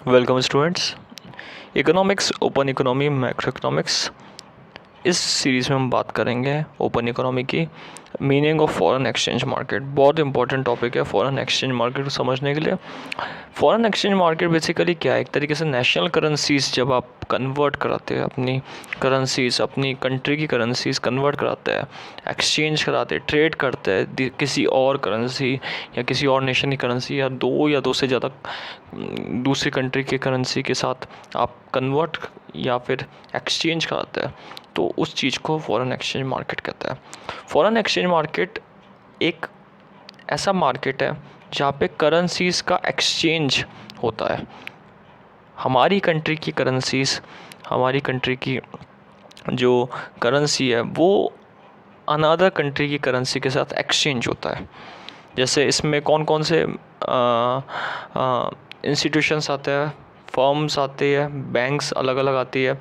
Welcome students. Economics, open economy, macro economics, इस series में हम बात करेंगे ओपन इकोनॉमी की meaning of foreign exchange market. बहुत इंपॉर्टेंट टॉपिक है फॉरेन एक्सचेंज मार्केट को समझने के लिए। फॉरेन एक्सचेंज मार्केट बेसिकली क्या है? एक तरीके से नेशनल करेंसीज जब आप कन्वर्ट कराते हैं, अपनी करेंसीज, अपनी कंट्री की करेंसीज कन्वर्ट कराते हैं, एक्सचेंज कराते हैं, ट्रेड करते हैं किसी और करेंसी या किसी और नेशन की करेंसी या दो से ज़्यादा दूसरी कंट्री की करेंसी के साथ आप कन्वर्ट या फिर एक्सचेंज कराते हैं, तो उस चीज़ को फॉरेन एक्सचेंज मार्केट कहते हैं। फॉरेन एक्सचेंज मार्केट एक ऐसा मार्केट है जहाँ पे करेंसीज़ का एक्सचेंज होता है। हमारी कंट्री की करेंसीज़, हमारी कंट्री की जो करेंसी है वो अनदर कंट्री की करेंसी के साथ एक्सचेंज होता है। जैसे इसमें कौन कौन से इंस्टीट्यूशंस आते हैं, फर्म्स आती है, बैंक्स अलग अलग आती है,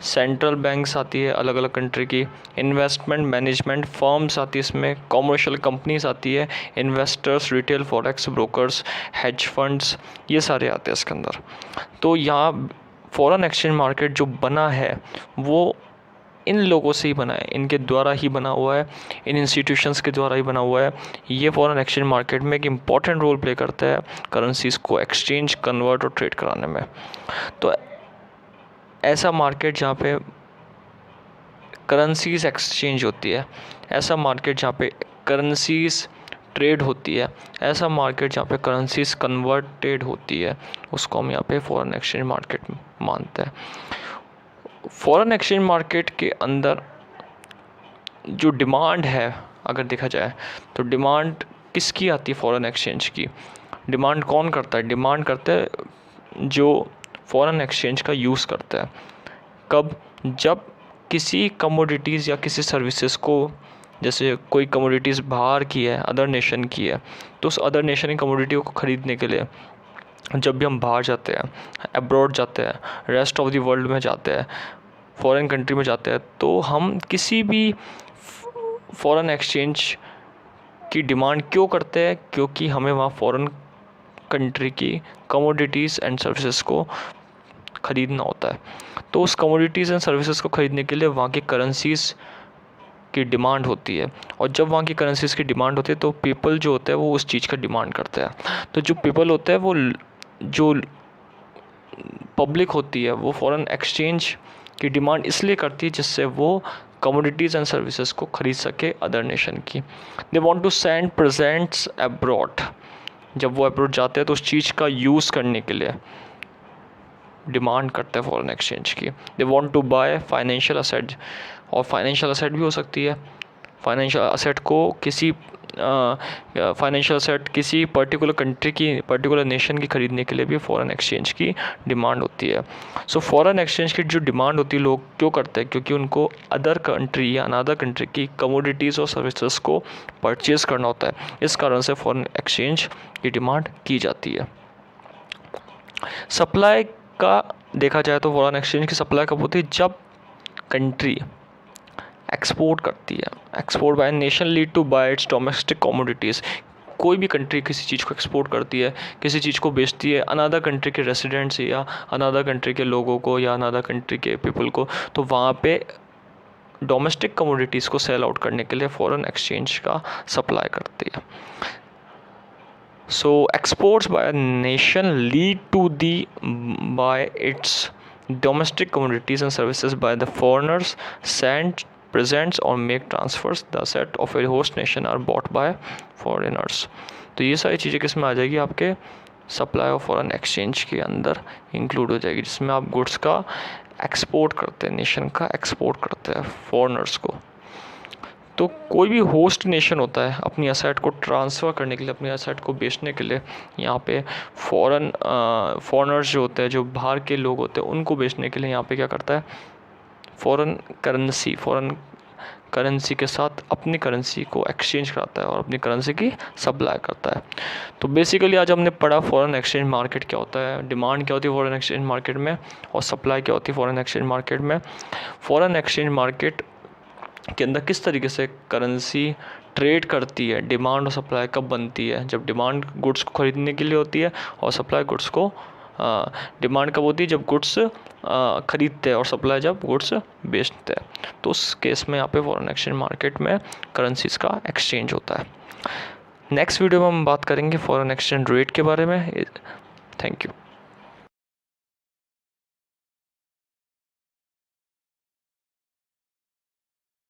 सेंट्रल बैंक्स आती है अलग अलग कंट्री की, इन्वेस्टमेंट मैनेजमेंट फर्म्स आती है, इसमें कॉमर्शियल कंपनीज आती है, investors, retail forex brokers, hedge funds, ये सारे आते हैं इसके अंदर। तो यहाँ फॉरेन एक्सचेंज मार्केट जो बना है वो इन लोगों से ही बना है, इनके द्वारा ही बना हुआ है, इन इंस्टीट्यूशंस के द्वारा ही बना हुआ है। ये फॉरेन एक्सचेंज मार्केट में एक इम्पॉर्टेंट रोल प्ले करता है करेंसीज़ को एक्सचेंज, कन्वर्ट और ट्रेड कराने में। तो ऐसा मार्केट जहाँ पे करेंसीज एक्सचेंज होती है, ऐसा मार्केट जहाँ पे करेंसीज ट्रेड होती है, ऐसा मार्केट जहाँ पे करेंसीज कन्वर्टेड होती है, उसको हम यहाँ पे फॉरेन एक्सचेंज मार्केट मानते हैं। फॉरेन एक्सचेंज मार्केट के अंदर जो डिमांड है, अगर देखा जाए तो डिमांड किसकी आती है? फॉरेन एक्सचेंज की। डिमांड कौन करता है? डिमांड करते हैं जो फॉरेन एक्सचेंज का यूज़ करता है। कब? जब किसी कमोडिटीज़ या किसी सर्विसेज को, जैसे कोई कमोडिटीज़ बाहर की है, अदर नेशन की है, तो उस अदर नेशन की कमोडिटी को ख़रीदने के लिए जब भी हम बाहर जाते हैं, अब्रॉड जाते हैं, रेस्ट ऑफ द वर्ल्ड में जाते हैं, फॉरेन कंट्री में जाते हैं, तो हम किसी भी फॉरेन एक्सचेंज की डिमांड क्यों करते हैं? क्योंकि हमें वहाँ फॉरेन कंट्री की कमोडिटीज़ एंड सर्विसेज को ख़रीदना होता है। तो उस कमोडिटीज़ एंड सर्विसेज को ख़रीदने के लिए वहाँ की करेंसीज़ की डिमांड होती है, और जब वहाँ की करेंसीज़ की डिमांड होती है तो पीपल जो होते हैं वो उस चीज़ का डिमांड करते हैं। तो जो पीपल होते हैं, वो जो पब्लिक होती है, वो फॉरेन एक्सचेंज की डिमांड इसलिए करती है जिससे वो कमोडिटीज़ एंड सर्विसेज को ख़रीद सके अदर नेशन की। They want to send presents abroad. जब वो अब्रॉड जाते हैं तो उस चीज़ का यूज़ करने के लिए डिमांड करते हैं फॉरेन एक्सचेंज की। They want to buy financial asset, और फाइनेंशियल असेट भी हो सकती है। फाइनेंशियल असेट को किसी फाइनेंशियल असेट किसी पर्टिकुलर कंट्री की, पर्टिकुलर नेशन की ख़रीदने के लिए भी फ़ॉरेन एक्सचेंज की डिमांड होती है। सो फ़ॉरेन एक्सचेंज की जो डिमांड होती है, लोग क्यों करते हैं? क्योंकि उनको अदर कंट्री या अनदर कंट्री की कमोडिटीज़ और सर्विसेज को परचेज़ करना होता है। इस कारण से फ़ॉरेन एक्सचेंज की डिमांड की जाती है। सप्लाई का देखा जाए तो फॉरेन एक्सचेंज की सप्लाई कब होती है? जब कंट्री एक्सपोर्ट करती है। Export by nation lead to buy its domestic commodities. कोई भी कंट्री किसी चीज़ को एक्सपोर्ट करती है, किसी चीज़ को बेचती है अनदर कंट्री के रेसिडेंट्स या अनदर कंट्री के लोगों को या अनदर कंट्री के पीपल को, तो वहाँ पे डोमेस्टिक कमोडिटीज़ को सेल आउट करने के लिए फॉरेन एक्सचेंज का सप्लाई करती है। So exports by a nation lead to the by its domestic commodities and services by the foreigners send presents or make transfers. The asset of a host nation are bought by foreigners. तो ये सारी चीज़ें किस में आ जाएगी? आपके supply of foreign exchange के अंदर इंक्लूड हो जाएगी, जिसमें आप गुड्स का एक्सपोर्ट करते हैं, नेशन का एक्सपोर्ट करते हैं फॉरेनर्स को। तो कोई भी होस्ट नेशन होता है अपनी असेट को ट्रांसफ़र करने के लिए, अपनी असेट को बेचने के लिए, यहाँ पे फॉरेनर्स जो होते हैं, जो बाहर के लोग होते हैं, उनको बेचने के लिए यहाँ पे क्या करता है? फॉरेन करेंसी के साथ अपनी करेंसी को एक्सचेंज कराता है और अपनी करेंसी की सप्लाई करता है। तो बेसिकली आज हमने पढ़ा फॉरेन एक्सचेंज मार्केट क्या होता है, डिमांड क्या होती है फॉरेन एक्सचेंज मार्केट में, और सप्लाई क्या होती है फॉरेन एक्सचेंज मार्केट में। फॉरेन एक्सचेंज मार्केट के अंदर किस तरीके से करेंसी ट्रेड करती है, डिमांड और सप्लाई कब बनती है? जब डिमांड गुड्स को ख़रीदने के लिए होती है और सप्लाई गुड्स को डिमांड कब होती है, जब गुड्स खरीदते हैं और सप्लाई जब गुड्स बेचते हैं। तो उस केस में यहाँ पे फॉरेन एक्सचेंज मार्केट में करेंसीज का एक्सचेंज होता है। नेक्स्ट वीडियो में हम बात करेंगे फॉरेन एक्सचेंज रेट के बारे में। Thank you.